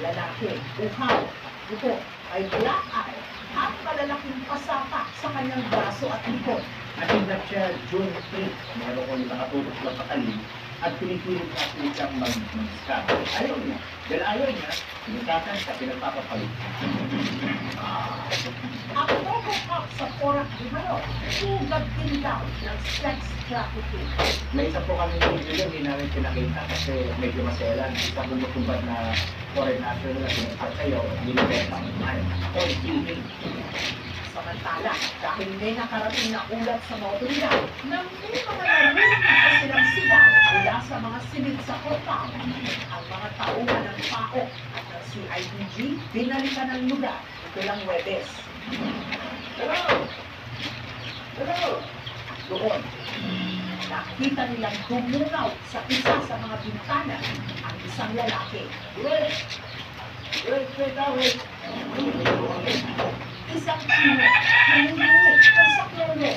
lalaki, uhaw, ito ay black eye at malalaking pasaka sa kanyang braso at likod. Atinda siya June 3, meron kong nakatutok na patalim at pinipilit siyang mag-scan. Ayaw niya. Dahil ayaw niya, pinagkatan siya, pinagpapapalit. Ang Robocop sa Porac de Mayor, sugad din daw ng sex trafficking. May isa po kami ng video, hindi namin pinakita kasi medyo maselan. Isang bumutumbad na foreign national na pinagkakayaw, binibenta ang mahal. Ito, hindi. Samantala, dahil may nakarating na ulat sa mga otoridad na may mga narinig pa silang sigaw mula sa mga silid sa Cortal, ang mga tauhan ng PAO at ng CIDG binalikan ng lugar ito lang Huwebes. Hello! Hello! Doon, nakita nilang dumungaw sa isa sa mga bintana ang isang lalaki. Wait! Wait, wait, wait! Isang chino, nanginginig ng saklolo.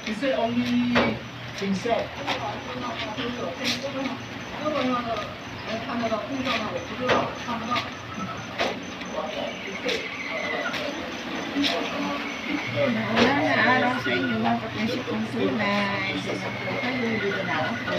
He said only himself. Wala na araw sa inyo, bakit may sipong tunay. Sinapo kayo, dito na ako.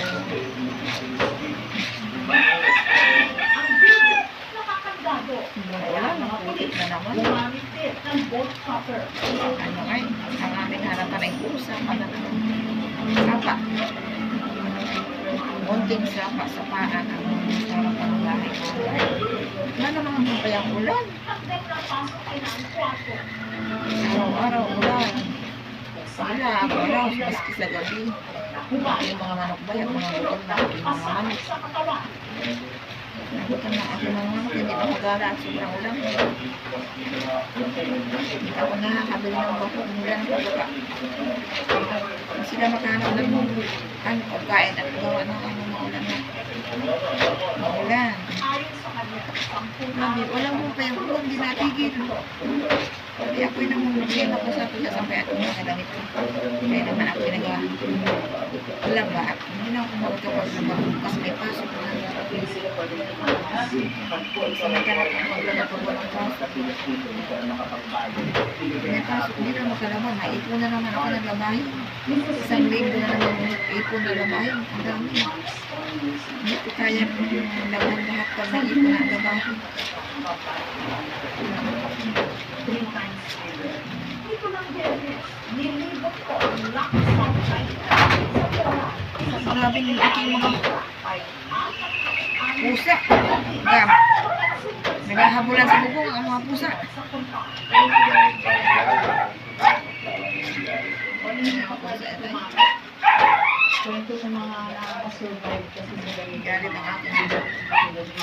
Ang video, nakakandado. Wala, nakapulit na naman. Gumamit din ng bolt cutter. Ano ay, ang aming harapan ay kusa, sapa. Konting sapa sa paan ang harapan ng bahay ko. Wala naman ang payang ulan. Hanggang napasok ay ng kwarto. Araw-araw ulan. Sana Wala, maski sa gabi. nakuha Yung mga manok ba, yung mga bukol na yung mga pasakit manok. sa katawan. Nagutan na ako ng manok, hindi pa magala at sobrang ulan. Hindi ako nakakabili ng bakok mula ng pagkaka. Kung sila makahanap ng pagkain at gawa ng maulan na. Maulan. Ayon sa kanya, Grabe, walang mo pa yung ulan, di natigil. Kaya ako'y namumugin ako sa kuya sampai at mga damit ko. Kaya naman ako pinagawa. Alam ba, hindi na ako magkapag na magbukas may pasok na. Samantalang ang maglagay pag walang pasok. May pasok, hindi na magkalaman. Naipon na naman ako ng labahin. Isang linggo na naman ipon na labahin. Ang dami. Hindi ko kaya laban lahat pag naipon na labahin. 3 times a year. Dito lang din, nilibot ko ang lakas ng kain sa pera. Maraming aking mga Ay, pusa. Gam. Naghahabulan sa bubong ang mga pusa. sa punta. Pusa ito. Kwento sa mga nakaka-survive kasi sa ganyan. Galit ang aking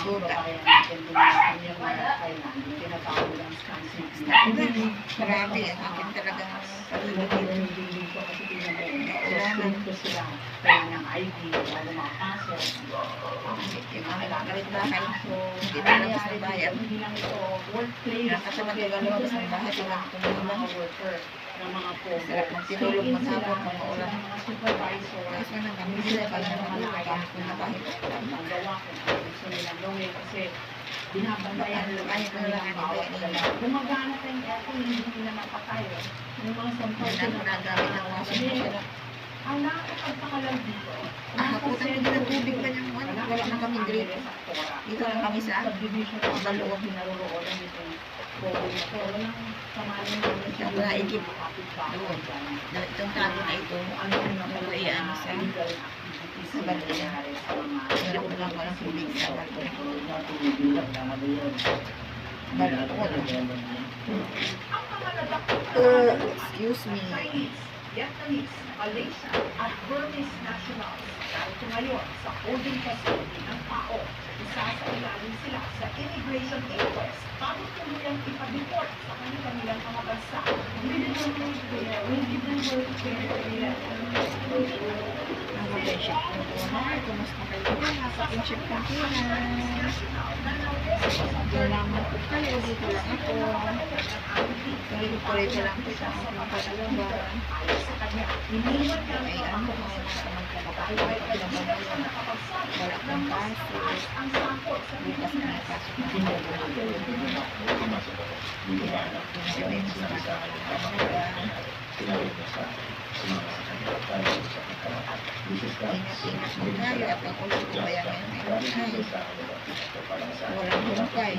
duda. Grabe, ang akin talagang paligid. Ulanan ko sila. Kaya ng ID, wala makapasok. Yung mga galit bahay, hindi na labas ng bayan. Hindi lang ito workplace. Nakatamad yung lalabas ng bahay, kailangan ko Ng naman. mga worker, ng mga pogo. Sarap ng tinulog maghapon, mga ulan. Ng mga supervisor. Kaso na kami sila, pag nakakalakas ko na kahit Magawa ko ang gusto nilang gawin kasi binabantayan nila Ayaw ko na lang ang iba yan. gumagana tayong aircon, hindi nila mapatay. Yung mga sampal Hindi na nagamit ang washing machine. ang nakakapagpakalam dito. Nakaputan ko din ng tubig ba niyang ano, wala na kaming grate. Dito lang kami sa subdivision of Baluon. pinaroroonan nito. Walang kamaling namin Ito na ikip. Doon. Itong tago na ito, ano yung ano iyan sa sa balkon. Hindi ko lang walang tubig sa balkon. Balkon. Excuse me. Chinese, Vietnamese, Malaysia, at Burmese nationals. Dahil ngayon sa holding facility ng PAO, isa sa ilalim sila sa immigration inquest bago tuluyang ipa-deport sa kanilang mga bansa. Nakapinship ko po na. Kumusta kayo? Nakapinship ko po na. Salamat po kayo. Dito lang ako. Tuloy-tuloy lang po sa mga paglalaba. sa kanya. Iniwan niya Ay, ang ano, trabaho mga sa kamag-kapatid, dahil pag hindi na siya nababalo, nakapagsabi wala ng pang mas kaso. taas ang sahod sa Bukas na Pilipinas. pasok na ako. Kaya, sinasabihin ko sa mga ingat-ingat mo tayo at ang ulo ko kaya ngayon ay walang hukay.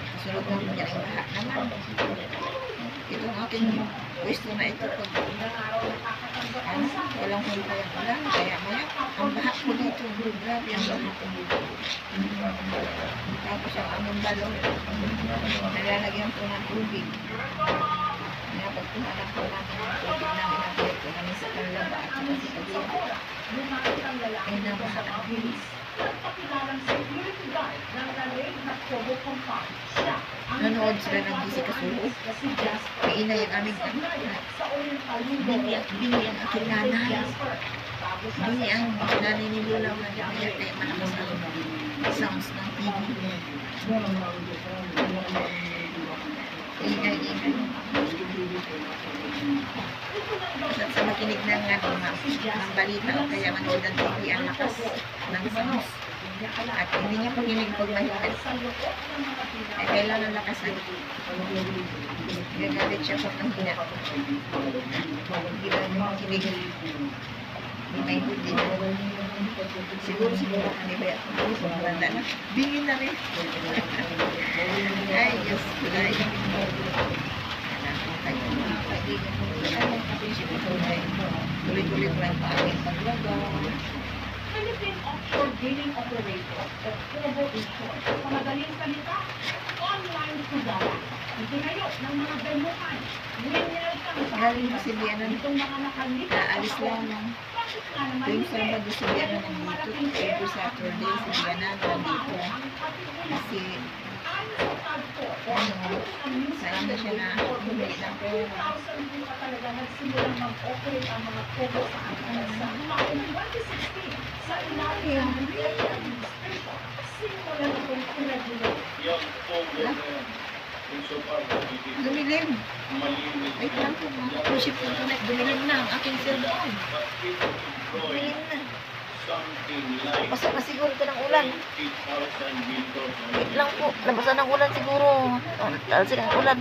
Kasunod ng yan ay lahat naman. Itong aking pwesto na ito pag walang hukay ang ulan. Kaya maya, ang lahat ko dito. Grabe ang lahat ko dito. Tapos ang aming balon, nalalagyan ko ng tubig. Kaya pag tumanak ko namin ng tubig na inapit ko kami sa kalaba at saka sa pagsabi. Lumapit ang lalaki Ay, dito naman. sa mga pulis. Nagpakilalang security guard ng Lareid na Kobo Compound. Siya ang Nanood sila ng Jessica Sulu. si Jasper. May ina yung aming anak. Sa Oriental Bini ang aking nanay. Jasper. Tapos sa Bini ang nanay ni Lula na kaya kaya malakas ang sounds ng TV. Ingay. Sa makinig ng ng balita o kaya manood ng TV ang lakas ng sounds. At hindi niya pakinig pag mahigpit. Ay kailangan lakasan. Gagalit siya pag mahina. Hindi ba niya makinig? Hindi may buti na. Siguro kami ba yan? Maganda na. Bingin na rin. Ay, Diyos ko na yun. Tuloy-tuloy ko lang paagin paglaga. Philippine Offshore Drilling Operator o Kobo in short. Sa madaling salita, online sugara. Itinayo ng mga demuhan. Winelcome sa Galing ba si Liana? itong mga nakalipas Naalis lang ng Bakit nga naman tuwing hindi? Sabado si Liana nandito. Every Saturday si Liana nandito. Kasi sarang na siya na bumili ng pera. talaga nagsimulang mag-operate ang mga kobo sa Antarasa. Noong 2016, sa ilalim ng Real Administration, simulan itong pinag-ulit. Yung Pogo na yun, yung so far, Dumilim. malinis. Wait lang po mga kusip ko connect. Dumilim na ang aking cellphone. But it employ Dumilim na. something like Basta na siguro ito ng ulan. 8,000 liters. Wait lang po. Labasan ng ulan siguro. Talsik ang ulan.